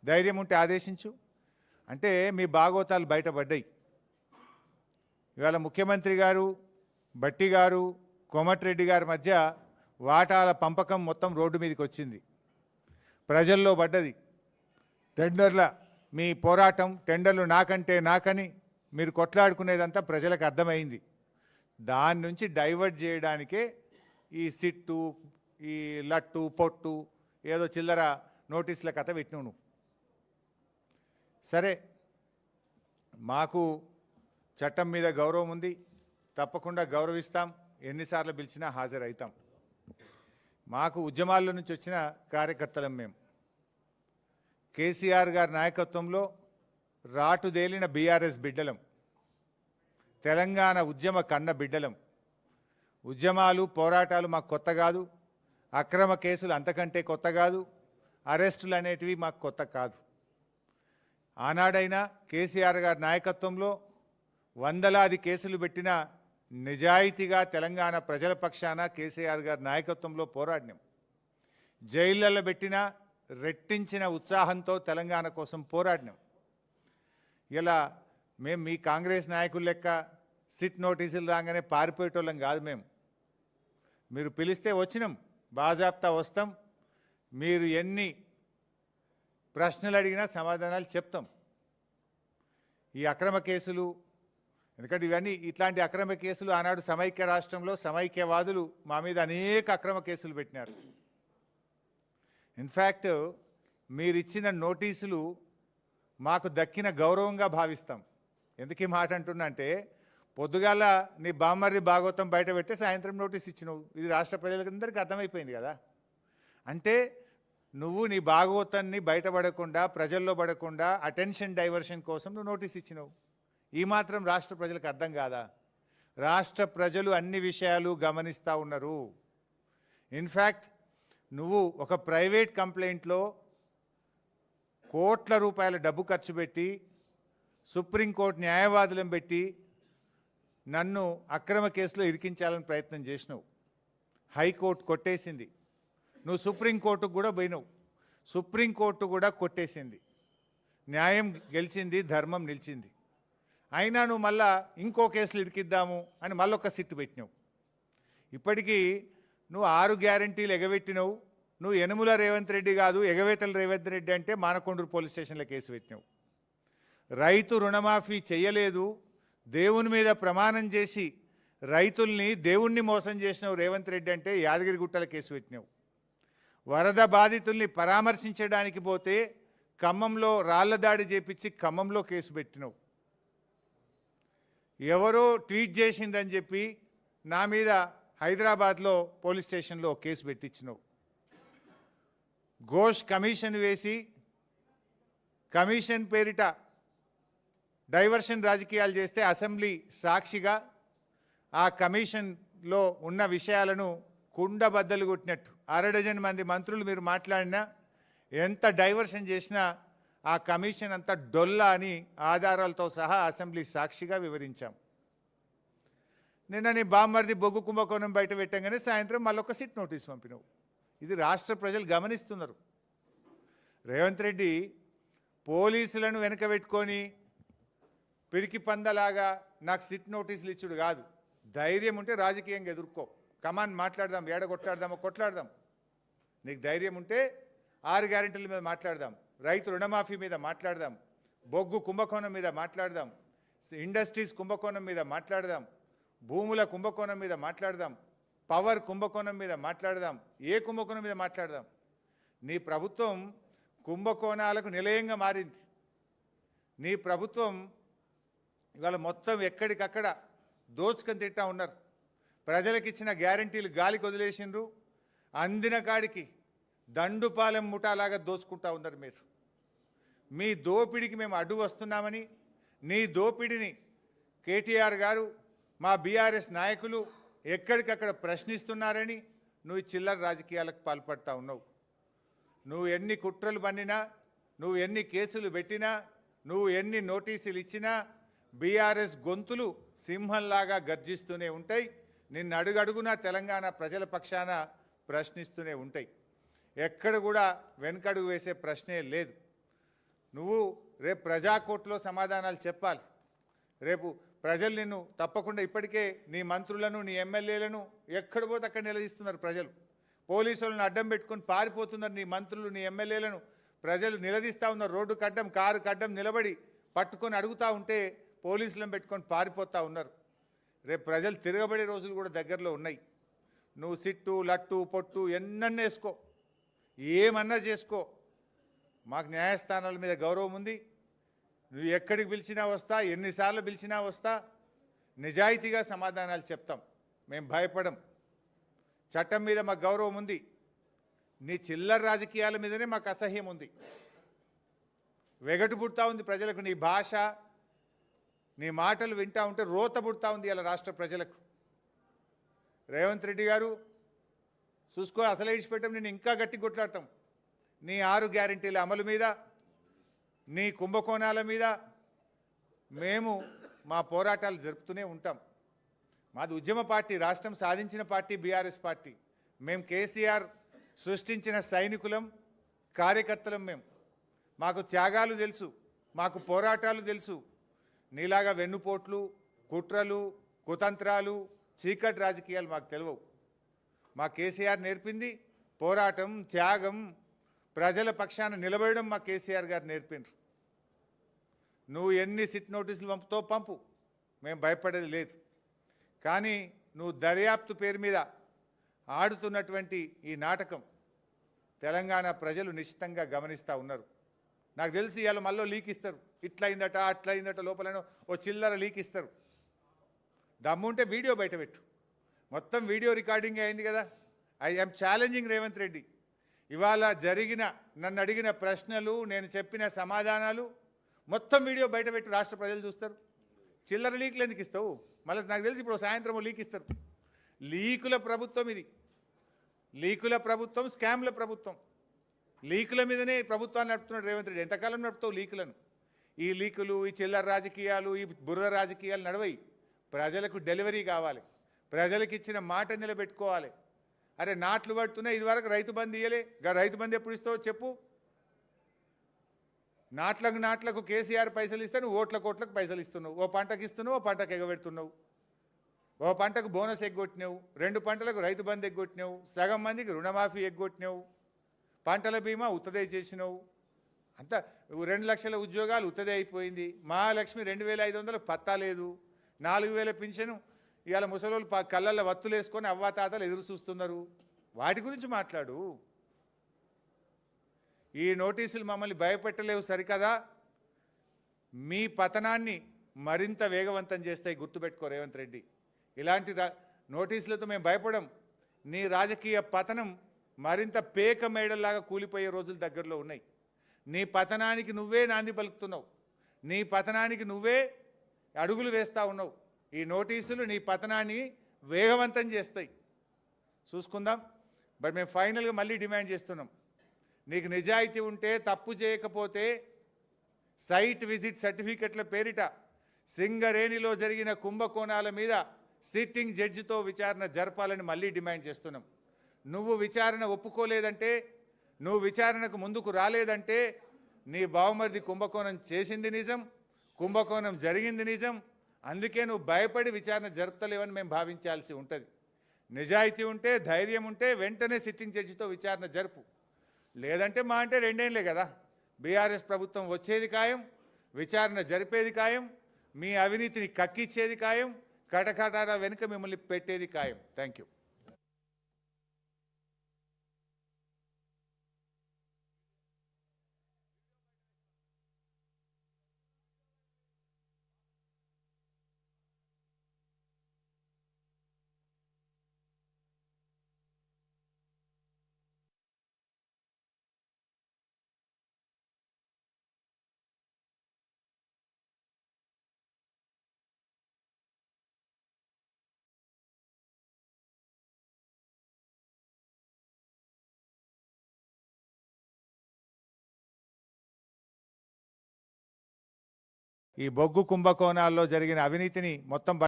ధైర్యం ఉంటే ఆదేశించు అంటే మీ బాగోతాలు బయటపడ్డాయి. ఇవాళ ముఖ్యమంత్రి గారు, బట్టి గారు, కోమటిరెడ్డి గారి మధ్య వాటాల పంపకం మొత్తం రోడ్డు మీదకి వచ్చింది, ప్రజల్లో పడ్డది. టెండర్ల మీ పోరాటం, టెండర్లు నాకంటే నాకని మీరు కొట్లాడుకునేదంతా ప్రజలకు అర్థమైంది. దాని నుంచి డైవర్ట్ చేయడానికే ఈ సిట్టు, ఈ లట్టు పొట్టు ఏదో చిల్లర నోటీసుల కథ పెట్టినావు నువ్వు. సరే, మాకు చట్టం మీద గౌరవం ఉంది, తప్పకుండా గౌరవిస్తాం, ఎన్నిసార్లు పిలిచినా హాజరవుతాం. మాకు ఉద్యమాల్లో నుంచి వచ్చిన కార్యకర్తలం మేము. కేసీఆర్ గారి నాయకత్వంలో రాటుదేలిన బీఆర్ఎస్ బిడ్డలం, తెలంగాణ ఉద్యమ కన్న బిడ్డలం. ఉద్యమాలు, పోరాటాలు మాకు కొత్త కాదు, అక్రమ కేసులు అంతకంటే కొత్త కాదు, అరెస్టులు అనేటివి మాకు కొత్త కాదు. ఆనాడైనా కేసీఆర్ గారి నాయకత్వంలో వందలాది కేసులు పెట్టిన నిజాయితీగా తెలంగాణ ప్రజల పక్షాన కేసీఆర్ గారి నాయకత్వంలో పోరాడినాం. జైళ్ళల్లో పెట్టిన రెట్టించిన ఉత్సాహంతో తెలంగాణ కోసం పోరాడినాం. ఇలా మేము మీ కాంగ్రెస్ నాయకుల లెక్క సిట్ నోటీసులు రాగానే పారిపోయేటోళ్ళం కాదు. మీరు పిలిస్తే వచ్చినాం, బాజాప్తా వస్తాం. మీరు ఎన్ని ప్రశ్నలు అడిగినా సమాధానాలు చెప్తాం. ఈ అక్రమ కేసులు, ఎందుకంటే ఇవన్నీ ఇట్లాంటి అక్రమ కేసులు ఆనాడు సమైక్య రాష్ట్రంలో సమైక్యవాదులు మా మీద అనేక అక్రమ కేసులు పెట్టినారు. ఇన్ఫ్యాక్ట్ మీరిచ్చిన నోటీసులు మాకు దక్కిన గౌరవంగా భావిస్తాం. ఎందుకు ఈ మాట అంటున్నా అంటే, పొద్దుగాల నీ బామ్మర్ది భాగవతం బయట పెడితే సాయంత్రం నోటీస్ ఇచ్చినావు. ఇది రాష్ట్ర ప్రజలందరికీ అర్థమైపోయింది కదా. అంటే నువ్వు నీ భాగవతాన్ని బయటపడకుండా, ప్రజల్లో పడకుండా అటెన్షన్ డైవర్షన్ కోసం నువ్వు నోటీస్ ఇచ్చినావు. ఈ మాత్రం రాష్ట్ర ప్రజలకు అర్థం కాదా? రాష్ట్ర ప్రజలు అన్ని విషయాలు గమనిస్తూ ఉన్నారు. ఇన్ఫ్యాక్ట్ నువ్వు ఒక ప్రైవేట్ కంప్లైంట్లో కోట్ల రూపాయల డబ్బు ఖర్చు పెట్టి సుప్రీంకోర్టు న్యాయవాదులను పెట్టి నన్ను అక్రమ కేసులో ఇరికించాలని ప్రయత్నం చేసినావు. హైకోర్టు కొట్టేసింది. నువ్వు సుప్రీంకోర్టుకు కూడా పోయినావు, సుప్రీంకోర్టు కూడా కొట్టేసింది. న్యాయం గెలిచింది, ధర్మం నిలిచింది. అయినా నువ్వు మళ్ళా ఇంకో కేసులు ఇరికిద్దాము అని మళ్ళొక సిట్టు పెట్టినావు. ఇప్పటికీ నువ్వు 6 గ్యారంటీలు ఎగబెట్టినావు. నువ్వు యనుమల రేవంత్ రెడ్డి కాదు, ఎగవేతల రేవంత్ రెడ్డి అంటే మానకొండూరు పోలీస్ స్టేషన్లో కేసు పెట్టినావు. రైతు రుణమాఫీ చేయలేదు, దేవుని మీద ప్రమాణం చేసి రైతుల్ని, దేవుణ్ణి మోసం చేసినావు రేవంత్ రెడ్డి అంటే యాదగిరిగుట్టల కేసు పెట్టినావు. వరద బాధితుల్ని పరామర్శించడానికి పోతే ఖమ్మంలో రాళ్ల దాడి చేపించి ఖమ్మంలో కేసు పెట్టినావు. ఎవరో ట్వీట్ చేసిందని చెప్పి నా మీద హైదరాబాద్లో పోలీస్ స్టేషన్లో కేసు పెట్టించినావు. ఘోష్ కమిషన్ వేసి కమిషన్ పేరిట డైవర్షన్ రాజకీయాలు చేస్తే అసెంబ్లీ సాక్షిగా ఆ కమిషన్లో ఉన్న విషయాలను కుండబద్దలు కొట్టినట్టు 6 డజన్ మంది మంత్రులు మీరు మాట్లాడినా, ఎంత డైవర్షన్ చేసినా ఆ కమిషన్ అంతా డొల్ల అని ఆధారాలతో సహా అసెంబ్లీ సాక్షిగా వివరించాం. నిన్న నీ బామ్మర్ది బొగ్గు కుంభకోణం బయట పెట్టంగానే సాయంత్రం మళ్ళొక సిట్ నోటీస్ పంపినావు. ఇది రాష్ట్ర ప్రజలు గమనిస్తున్నారు. రేవంత్ రెడ్డి పోలీసులను వెనకబెట్టుకొని పిరికి పందలాగా నాకు సిట్ నోటీసులు ఇచ్చుడు కాదు. ధైర్యం ఉంటే రాజకీయంగా ఎదుర్కో, కమాన్ మాట్లాడదాం, ఏడ కొట్లాడదాం. నీకు ధైర్యం ఉంటే 6 గ్యారెంటీల మీద మాట్లాడదాం, రైతు రుణమాఫీ మీద మాట్లాడదాం, బొగ్గు కుంభకోణం మీద మాట్లాడదాం, ఇండస్ట్రీస్ కుంభకోణం మీద మాట్లాడదాం, భూముల కుంభకోణం మీద మాట్లాడదాం, పవర్ కుంభకోణం మీద మాట్లాడదాం, ఏ కుంభకోణం మీద మాట్లాడదాం. నీ ప్రభుత్వం కుంభకోణాలకు నిలయంగా మారింది. నీ ప్రభుత్వం ఇవాళ మొత్తం ఎక్కడికక్కడ దోచుకొని తింటా ఉన్నారు. ప్రజలకు ఇచ్చిన గ్యారంటీలు గాలికి వదిలేసిండ్రు. అందిన కాడికి దండుపాలెం ముఠాలాగా దోచుకుంటా ఉన్నారు. మీ దోపిడికి మేము అడ్డు వస్తున్నామని, నీ దోపిడిని కేటీఆర్ గారు, మా బీఆర్ఎస్ నాయకులు ఎక్కడికక్కడ ప్రశ్నిస్తున్నారని నువ్వు చిల్లర రాజకీయాలకు పాల్పడతా ఉన్నావు. నువ్వు ఎన్ని కుట్రలు పన్నినా, నువ్వు ఎన్ని కేసులు పెట్టినా, నువ్వు ఎన్ని నోటీసులు ఇచ్చినా బీఆర్ఎస్ గొంతులు సింహంలాగా గర్జిస్తూనే ఉంటాయి. నిన్ను అడుగడుగునా తెలంగాణ ప్రజల పక్షాన ప్రశ్నిస్తూనే ఉంటాయి. ఎక్కడ కూడా వెనకడుగు వేసే ప్రశ్నే లేదు. నువ్వు రేపు ప్రజాకోర్టులో సమాధానాలు చెప్పాలి. రేపు ప్రజలు నిన్ను తప్పకుండా ఇప్పటికే నీ మంత్రులను నీ ఎమ్మెల్యేలను ఎక్కడ పోతే అక్కడ నిలదీస్తున్నారు ప్రజలు. పోలీసులను అడ్డం పెట్టుకొని పారిపోతున్నారు నీ మంత్రులు నీ ఎమ్మెల్యేలను ప్రజలు నిలదీస్తూ ఉన్నారు. రోడ్డుకు అడ్డం కారుకు అడ్డం నిలబడి పట్టుకొని అడుగుతూ ఉంటే పోలీసులను పెట్టుకొని పారిపోతూ ఉన్నారు. రేపు ప్రజలు తిరగబడే రోజులు కూడా దగ్గరలో ఉన్నాయి. నువ్వు సిట్టు లట్టు పొట్టు ఎన్నన్నా వేసుకో, ఏమన్నా చేసుకో, మాకు న్యాయస్థానాల మీద గౌరవం ఉంది. నువ్వు ఎక్కడికి పిలిచినా వస్తా, ఎన్నిసార్లు పిలిచినా వస్తా, నిజాయితీగా సమాధానాలు చెప్తాం. మేము భయపడం. చట్టం మీద మాకు గౌరవం ఉంది. నీ చిల్లర రాజకీయాల మీదనే మాకు అసహ్యం ఉంది. వెగటు పుడతా ఉంది ప్రజలకు. నీ భాష నీ మాటలు వింటా ఉంటే రోత పుడతా ఉంది ఇలా రాష్ట్ర ప్రజలకు. రేవంత్ రెడ్డి గారు చూసుకో, అసలే ఇచ్చిపెట్టాం, నేను ఇంకా గట్టి కొట్లాడతాం. నీ 6 గ్యారెంటీల అమలు మీద, నీ కుంభకోణాల మీద మేము మా పోరాటాలు జరుపుతూనే ఉంటాం. మాది ఉద్యమ పార్టీ, రాష్ట్రం సాధించిన పార్టీ బీఆర్ఎస్ పార్టీ. మేము కేసీఆర్ సృష్టించిన సైనికులం, కార్యకర్తలం. మాకు త్యాగాలు తెలుసు, మాకు పోరాటాలు తెలుసు. నీలాగా వెన్నుపోట్లు, కుట్రలు, కుతంత్రాలు, చీకటి రాజకీయాలు మాకు తెలియవు. మా కేసీఆర్ నేర్పింది పోరాటం, త్యాగం, ప్రజల పక్షాన నిలబడడం మా కేసీఆర్ గారు నేర్పిండ్రు. నువ్వు ఎన్ని సిట్ నోటీసులు పంపుతో పంపు, మేము భయపడేది లేదు. కానీ నువ్వు దర్యాప్తు పేరు మీద ఆడుతున్నటువంటి ఈ నాటకం తెలంగాణ ప్రజలు నిశ్చితంగా గమనిస్తూ ఉన్నారు. నాకు తెలిసి ఇవాళ మళ్ళీ లీక్ ఇస్తారు. ఇట్లయిందట అట్లయిందట, లోపలనో ఓ చిల్లర లీక్ ఇస్తారు. దమ్ముంటే వీడియో బయటపెట్టు. మొత్తం వీడియో రికార్డింగ్ అయింది కదా. I am challenging Revanth Reddy. ఇవాళ జరిగిన, నన్ను అడిగిన ప్రశ్నలు, నేను చెప్పిన సమాధానాలు మొత్తం వీడియో బయటపెట్టు, రాష్ట్ర ప్రజలు చూస్తారు. చిల్లర లీకులు ఎందుకు ఇస్తావు? మళ్ళీ నాకు తెలిసి ఇప్పుడు సాయంత్రం లీక్ ఇస్తారు. లీకుల ప్రభుత్వం ఇది. లీకుల ప్రభుత్వం, స్కామ్ల ప్రభుత్వం. లీకుల మీదనే ప్రభుత్వాన్ని నడుపుతున్నాడు రేవంత్ రెడ్డి. ఎంతకాలం నడుపుతావు లీకులను? ఈ లీకులు, ఈ చిల్లర రాజకీయాలు, ఈ బురద రాజకీయాలు నడవయి. ప్రజలకు డెలివరీ కావాలి, ప్రజలకు ఇచ్చిన మాట నిలబెట్టుకోవాలి. అరే నాట్లు పడుతున్నాయి, ఇదివరకు రైతు బంధు ఇయ్యలే, రైతు బంధు ఎప్పుడు ఇస్తావో చెప్పు. నాట్లకు కేసీఆర్ పైసలు ఇస్తే నువ్వు ఓట్లకు పైసలు ఇస్తున్నావు. ఓ పంటకు ఇస్తున్నావు, ఓ పంటకు ఎగబెడుతున్నావు. ఓ పంటకు బోనస్ ఎగ్గొట్టినావు, 2 పంటలకు రైతు బంధు ఎగ్గొట్టినావు, సగం మందికి రుణమాఫీ ఎగ్గొట్టినావు, పంటల బీమా ఉత్తదే చేసినావు. అంతా 2 లక్షల ఉద్యోగాలు ఉత్తదే అయిపోయింది. మహాలక్ష్మి 2500 పత్తా లేదు. 4000 పింఛను ఇవాళ ముసలోళ్ళు కళ్ళల్లో వత్తులు వేసుకొని అవ్వాతాతలు ఎదురు చూస్తున్నారు. వాటి గురించి మాట్లాడు. ఈ నోటీసులు మమ్మల్ని భయపెట్టలేవు సరికదా, మీ పతనాన్ని మరింత వేగవంతం చేస్తాయి. గుర్తుపెట్టుకో రేవంత్ రెడ్డి. ఇలాంటి నోటీసులతో మేము భయపడం. నీ రాజకీయ పతనం మరింత పేక మేడల్లాగా కూలిపోయే రోజులు దగ్గరలో ఉన్నాయి. నీ పతనానికి నువ్వే నాంది పలుకుతున్నావు. నీ పతనానికి నువ్వే అడుగులు వేస్తూ ఉన్నావు. ఈ నోటీసులు నీ పతనాన్ని వేగవంతం చేస్తాయి. చూసుకుందాం. బట్ మేము ఫైనల్గా మళ్ళీ డిమాండ్ చేస్తున్నాం. నీకు నిజాయితీ ఉంటే, తప్పు చేయకపోతే సైట్ విజిట్ సర్టిఫికెట్ల పేరిట సింగరేణిలో జరిగిన కుంభకోణాల మీద సిట్టింగ్ జడ్జితో విచారణ జరపాలని మళ్ళీ డిమాండ్ చేస్తున్నాం. నువ్వు విచారణ ఒప్పుకోలేదంటే, నువ్వు విచారణకు ముందుకు రాలేదంటే, నీ బావమరిది కుంభకోణం చేసింది నిజం, కుంభకోణం జరిగింది నిజం. అందుకే నువ్వు భయపడి విచారణ జరుపుతలేవని మేము భావించాల్సి ఉంటుంది. నిజాయితీ ఉంటే, ధైర్యం ఉంటే వెంటనే సిట్టింగ్ జడ్జితో విచారణ జరుపు. లేదంటే మా అంటే 2 ఏళ్ళే కదా, బీఆర్ఎస్ ప్రభుత్వం వచ్చేది ఖాయం, విచారణ జరిపేది ఖాయం, మీ అవినీతిని కక్కిచ్చేది ఖాయం, కటకటాల వెనుక మిమ్మల్ని పెట్టేది ఖాయం. Thank you. ఈ బొగ్గు కుంభకోణాల్లో జరిగిన అవినీతిని మొత్తం